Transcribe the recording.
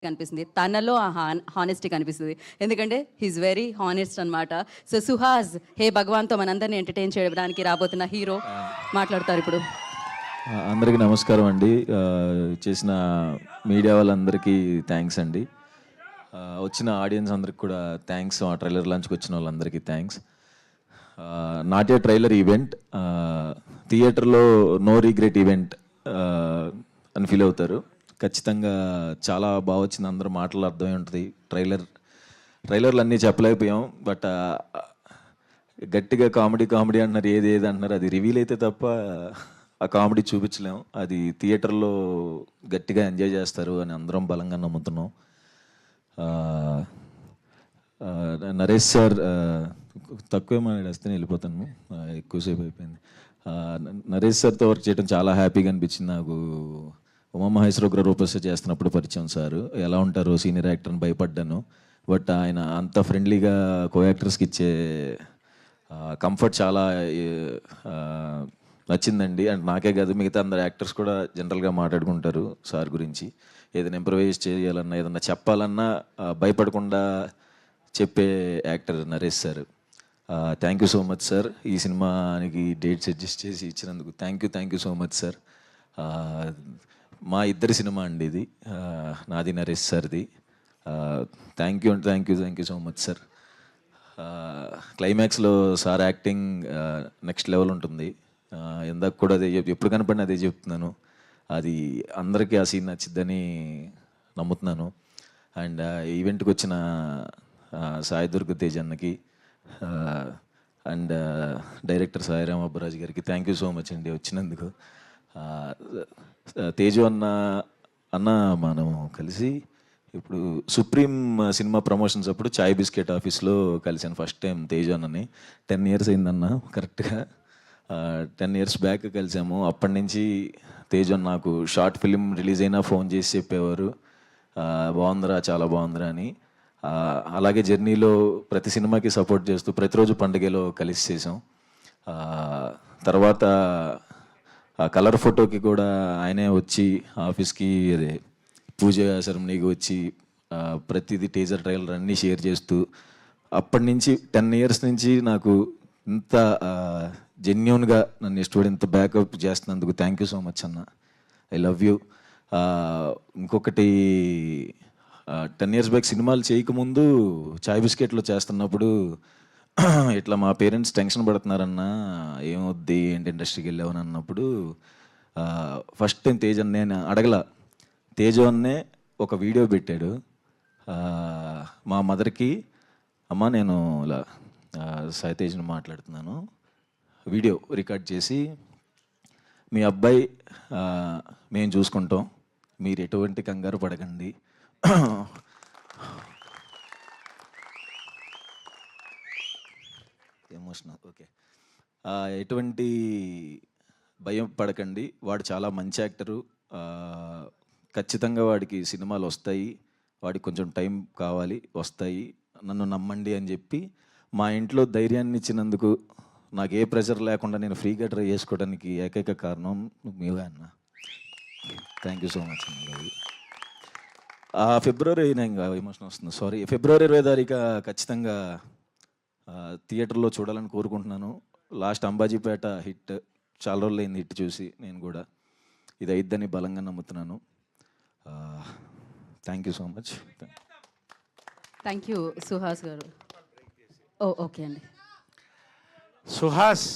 కనిపిస్తుంది. తనలో ఆ హానెస్టీ కనిపిస్తుంది. ఎందుకంటే హీస్ వెరీ హానెస్ట్ అనమాట. సో సుహాస్ హే భగవాన్తో మనందరినీ ఎంటర్టైన్ చేయడానికి రాబోతున్న హీరో మాట్లాడతారు ఇప్పుడు. అందరికీ నమస్కారం అండి. చేసిన మీడియా వాళ్ళందరికీ థ్యాంక్స్ అండి. వచ్చిన ఆడియన్స్ అందరికి కూడా థ్యాంక్స్. ఆ ట్రైలర్ లాంచ్కి వచ్చిన వాళ్ళందరికీ thanks. Not a trailer event, థియేటర్లో నో రిగ్రెట్ ఈవెంట్ అని ఫీల్ అవుతారు. ఖచ్చితంగా చాలా బాగా వచ్చింది. అందరూ మాటలు అర్థమై ఉంటుంది. ట్రైలర్లు అన్నీ చెప్పలేకపోయాం, బట్ గట్టిగా కామెడీ అంటున్నారు, ఏది అంటున్నారు. అది రివీల్ అయితే తప్ప ఆ కామెడీ చూపించలేం. అది థియేటర్లో గట్టిగా ఎంజాయ్ చేస్తారు అని అందరం బలంగా నమ్ముతున్నాం. నరేష్ సార్ తక్కువే మాట్లాడేస్తే వెళ్ళిపోతాను, ఎక్కువసేపు అయిపోయింది. నరేష్ సార్తో వర్క్ చేయడం చాలా హ్యాపీగా అనిపించింది నాకు. ఉమామహేశ్వర రూపస్ చేస్తున్నప్పుడు పరిచయం సార్, ఎలా ఉంటారో సీనియర్ యాక్టర్ని భయపడ్డాను. బట్ ఆయన అంత ఫ్రెండ్లీగా కో యాక్టర్స్కి ఇచ్చే కంఫర్ట్ చాలా నచ్చిందండి. అండ్ నాకే కాదు, మిగతా అందరు యాక్టర్స్ కూడా జనరల్గా మాట్లాడుకుంటారు సార్ గురించి. ఏదైనా ఇంప్రవైజ్ చేయాలన్నా, ఏదన్నా చెప్పాలన్నా భయపడకుండా చెప్పే actor Naresh sir. Thank you so much sir. ఈ సినిమానికి డేట్స్ అడ్జస్ట్ చేసి ఇచ్చినందుకు thank you so much sir. మా ఇద్దరి సినిమా అండి ఇది, నాది నరేష్ సార్ది. Thank you so much sir. క్లైమాక్స్లో సార్ యాక్టింగ్ నెక్స్ట్ లెవెల్ ఉంటుంది. ఇందాక కూడా అదే ఎప్పుడు కనపడినా అదే చెప్తున్నాను. అది అందరికీ ఆ సీన్ నచ్చిద్దని నమ్ముతున్నాను. అండ్ ఈవెంట్కి వచ్చిన సాయి దుర్గ తేజ్ అన్నకి అండ్ డైరెక్టర్ సాయిరామ్ అబ్బరాజ్ గారికి థ్యాంక్ యూ సో మచ్ అండి వచ్చినందుకు. తేజు అన్న మనం కలిసి ఇప్పుడు సుప్రీం సినిమా ప్రమోషన్స్ అప్పుడు చాయ్ బిస్కెట్ ఆఫీస్లో కలిసాను ఫస్ట్ టైం తేజు అన్నని. 10 years అయిందన్న, కరెక్ట్గా 10 years బ్యాక్ కలిసాము. అప్పటి నుంచి తేజు అన్న నాకు షార్ట్ ఫిలిం రిలీజ్ అయినా ఫోన్ చేసి చెప్పేవారు, బాగుందిరా, చాలా బాగుందిరా అని. అలాగే జర్నీలో ప్రతి సినిమాకి సపోర్ట్ చేస్తూ ప్రతిరోజు పండుగలో కలిసి చేసాం. తర్వాత కలర్ ఫోటోకి కూడా ఆయనే వచ్చి ఆఫీస్కి, అదే పూజ సెరమనీకి వచ్చి ప్రతిదీ టీజర్ ట్రైలర్ అన్నీ షేర్ చేస్తూ, అప్పటి నుంచి 10 years నుంచి నాకు ఇంత జెన్యూన్గా నన్ను ఇష్టపడి ఇంత బ్యాకప్ చేస్తున్నందుకు థ్యాంక్ యూ సో మచ్ అన్న. I love you. ఇంకొకటి, 10 years బ్యాక్ సినిమాలు చేయకముందు చాయ్ బిస్కెట్లో చేస్తున్నప్పుడు ఇట్లా మా పేరెంట్స్ టెన్షన్ పడుతున్నారన్నా, ఏమొద్ది ఏంటి ఇండస్ట్రీకి వెళ్ళావని అన్నప్పుడు ఫస్ట్ టైం తేజ్ అన్న, నేను అడగల, తేజు అన్నే ఒక వీడియో పెట్టాడు మా మదర్కి. అమ్మ నేను ఇలా సాయి తేజ్ని మాట్లాడుతున్నాను, వీడియో రికార్డ్ చేసి, మీ అబ్బాయి మేము చూసుకుంటాం, మీరు ఎటువంటి కంగారు పడకండి, ఎమోషనల్, ఓకే, ఎటువంటి భయం పడకండి, వాడు చాలా మంచి యాక్టరు, ఖచ్చితంగా వాడికి సినిమాలు వస్తాయి, వాడికి కొంచెం టైం కావాలి, వస్తాయి, నన్ను నమ్మండి అని చెప్పి మా ఇంట్లో ధైర్యాన్ని ఇచ్చినందుకు, నాకు ఏ ప్రెషర్ లేకుండా నేను ఫ్రీగా ట్రై చేసుకోవడానికి ఏకైక కారణం మీవే అన్న. థ్యాంక్ యూ సో మచ్ అన్న. ఫిబ్రవరి, ఇంకా ఎమోషన్ వస్తుంది, సారీ, February 20 ఖచ్చితంగా థియేటర్లో చూడాలని కోరుకుంటున్నాను. లాస్ట్ అంబాజీపేట హిట్, చాలా రోజులు అయింది హిట్ చూసి. నేను కూడా ఇది అయిద్దని బలంగా నమ్ముతున్నాను. Thank you so much. Thank you Suhas గారు. ఓకే అండి. సుహాస్